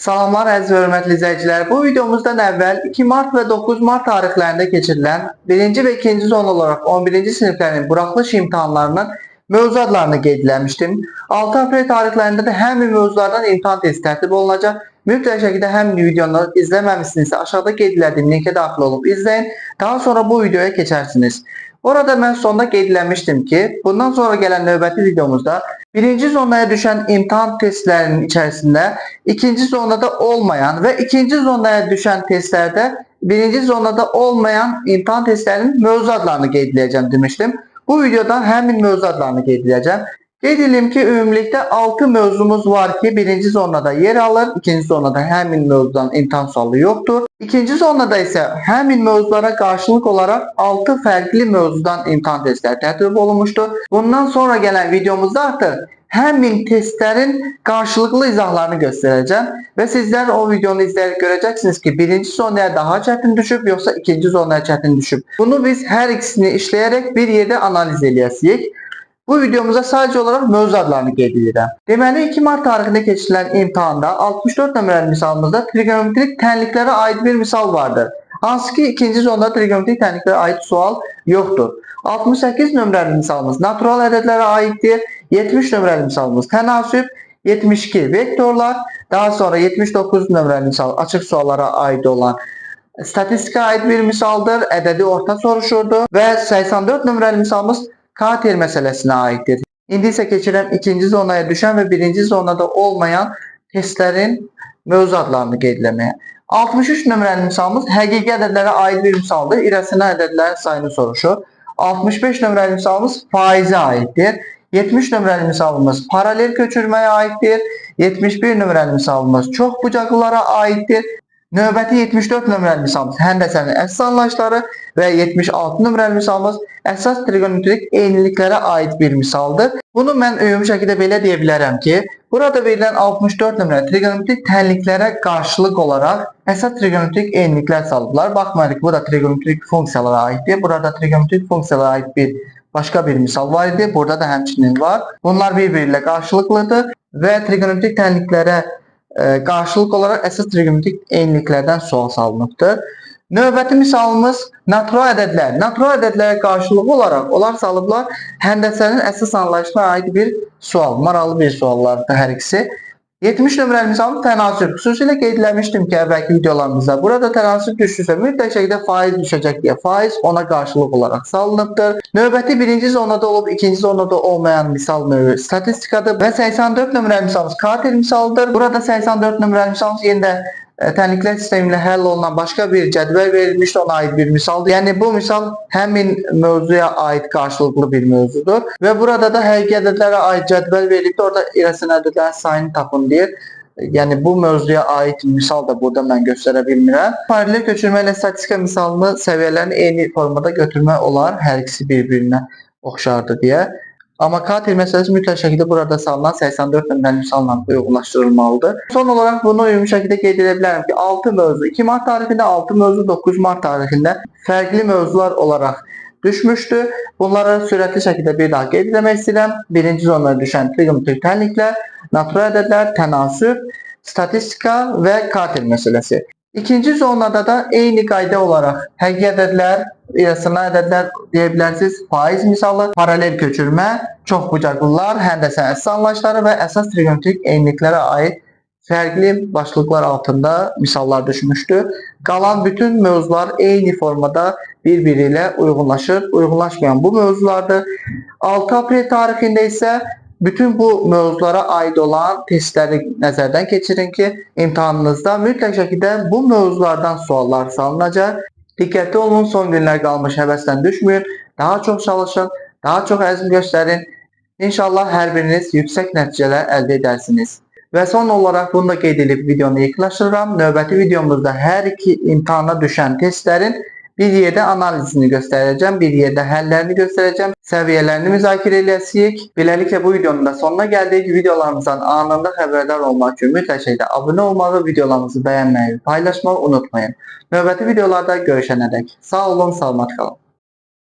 Salamlar əziz və hörmətli izləyicilər. Bu videomuzdan əvvəl 2 mart və 9 mart tarixlərində keçirilən 1-ci və 2-ci zon olaraq 11-ci siniflərin buraxılış imtahanlarının mövzuatlarını qeyd etmişdim. 6 aprel tarixlərində də həmin mövzulardan imtahan testi tərtib olunacaq. Mütləq şəkildə həmin videonu izləməmişsinizsə aşağıda qeyd etdiyim linkə daxil olub izləyin. Daha sonra bu videoya keçərsiniz. Orada mən sonda qeyd etmişdim ki, bundan sonra gələn növbəti videomuzda 1-ci zonaya düşən imtahan testlərinin içərisində 2-ci zonada olmayan və 2-ci zonaya düşən testlərdə 1-ci zonada olmayan imtahan testlərinin mövzuatlarını qeyd edəcəm demişdim. Bu videoda həmin mövzuatlarını qeyd edəcəm. Qeyd edelim ki, ümumilikdə 6 mövzumuz var ki, 1-ci zonada yer alır, 2-ci zonada həmin mövzudan imtahan sualı yoxdur. 2-ci zonada isə həmin mövzulara qarşılıq olaraq 6 fərqli mövzudan imtahan testləri tərtib olunmuşdur. Bundan sonra gələn videomuzda artıq həmin testlərin qarşılıqlı izahlarını göstərəcəm və sizlər o videonu izləyərək görəcəksiniz ki, 1-ci zonaya daha çətin düşüb, yoxsa 2-ci zonaya çətin düşüb. Bunu biz hər ikisini işləyərək bir yerdə analiz edəcəyik. Bu videomuzda sadəcə olaraq mövzu adlarını qeyd edirəm. Deməli, 2 mart tarixində keçirilən imtahanda 64 nömrəli misalımızda trigonometrik tənliklərə aid bir misal vardır. Hansı ki, 2-ci zonda trigonometrik tənliklərə aid sual yoxdur. 68 nömrəli misalımız natural ədədlərə aiddir. 70 nömrəli misalımız tənasüb. 72 vektorlar. Daha sonra 79 nömrəli misal açıq suallara aid olan statistikaya aid bir misaldır. Ədədi orta soruşurdu. Və 84 nömrəli misalımız Kater məsələsinə aiddir. İndi isə keçirəm 2-ci zonaya düşən və 1-ci zonada olmayan testlərin mövzu adlarını qeyd etməyə. 63 nömrəli misalımız həqiqi ədədlərə aid bir misaldır. İrəsional ədədlərin sayını soruşur. 65 nömrəli misalımız faizə aiddir. 70 nömrəli misalımız paralel köçürməyə aiddir. 71 nömrəli misalımız çox bucaqlılara aiddir. Növbəti 74 nömrəli misalımız həndəsənin əsas anlayışları və 76 nömrəli misalımız əsas trigonometrik eyniliklərə aid bir misaldır. Bunu mən ümumi şəkildə belə deyə bilərəm ki, burada verilən 64 nömrəli trigonometrik tənliklərə qarşılıq olaraq əsas trigonometrik eyniliklər salıblar. Baxmayaraq ki, bu da trigonometrik funksiyalara aiddir. Burada trigonometrik funksiyalara aid başqa bir misal var idi. Burada da həmçinin var. Bunlar bir-biri ilə qarşılıqlıdır və trigonometrik tənliklərə qarşılıq olaraq əsas trigonometrik eyniliklərdən sual salınıbdır. Növbəti misalımız natural ədədlər. Natural ədədlərə qarşılıq olaraq onlar salıblar həndəsənin əsas anlayışına aid bir sual. Maraqlı bir suallardır hər ikisi. 70 nömrəli misalımız tənasüb. Xüsusilə qeyd etmişdim ki, əvvəlki videolarımızda burada tənasüb düşürsə mütləq şəkildə faiz düşəcək deyə faiz ona qarşılıq olaraq salınıbdır. Növbəti 1-ci zonada olub 2-ci zonada olmayan misal növü statistikadır və 84 nömrəli misalımız Kater misalıdır. Burada 84 nömrəli misalımız yenə də tənliklər sistemi ilə həll olunan başqa bir cədvəl verilmişdi, ona aid bir misaldır. Yəni bu misal həmin mövzuya aid qarşılıqlı bir mövzudur və burada da həqiqi ədədlərə aid cədvəl verilibdir. Orada irəsional ədədlərin sayını tapın deyir. Yəni bu mövzuya aid misal da burada mən göstərə bilmirəm. Paralel köçürmə ilə statistika misalını səviyyələrini eyni formada götürmək olar, hər ikisi bir-birinə oxşardır deyə. Amma Kater məsələsi mütləq şəkildə burada salınan 84 nömrəli misalla uyğunlaşdırılmalıdır. Son olaraq bunu ümumi şəkildə qeyd edə bilərəm ki, 6 mövzu 2 mart tarixində, 6 mövzu 9 mart tarixində fərqli mövzular olaraq düşmüşdür. Bunları sürətli şəkildə bir daha qeyd etmək istəyirəm. 1-ci zonaya düşən trigonometrik tənliklər, natural ədədlər, tənasüb, statistika və Kater məsələsi. 2-ci zonada da eyni qayda olaraq həqiqi ədədlər, irəsional ədədlər deyə bilərsiniz, faiz misalı, paralel köçürmə, çox bucaqlılar, həndəsənin əsas anlayışları və əsas trigonometrik eyniliklərə aid fərqli başlıqlar altında misallar düşmüşdür. Qalan bütün mövzular eyni formada bir-biri ilə uyğunlaşır, uyğunlaşmayan bu mövzulardır. 6 aprel tarixində isə bütün bu mövzulara aid olan testləri nəzərdən keçirin ki, imtahanınızda mütləq şəkildə bu mövzulardan suallar salınacaq. Diqqətli olun, son günlər qalmış həvəsdən düşməyin, daha çox çalışın, daha çox əzm göstərin. İnşallah hər biriniz yüksək nəticələr əldə edərsiniz. Və son olaraq bunu da qeyd edib videonu yekunlaşdırıram. Növbəti videomuzda hər iki imtahana düşən testlərin bir yerdə analizini göstərəcəm, bir yerdə həllərini göstərəcəm, səviyyələrini müzakirə edəcəyik. Beləliklə bu videonun da sonuna gəldik. Videolarımızdan anında xəbərdar olmaq üçün mütləq şəkildə abunə olmağı, videolarımızı bəyənməyi, paylaşmağı unutmayın. Növbəti videolarda görüşənədək sağ olun, salamat qalın.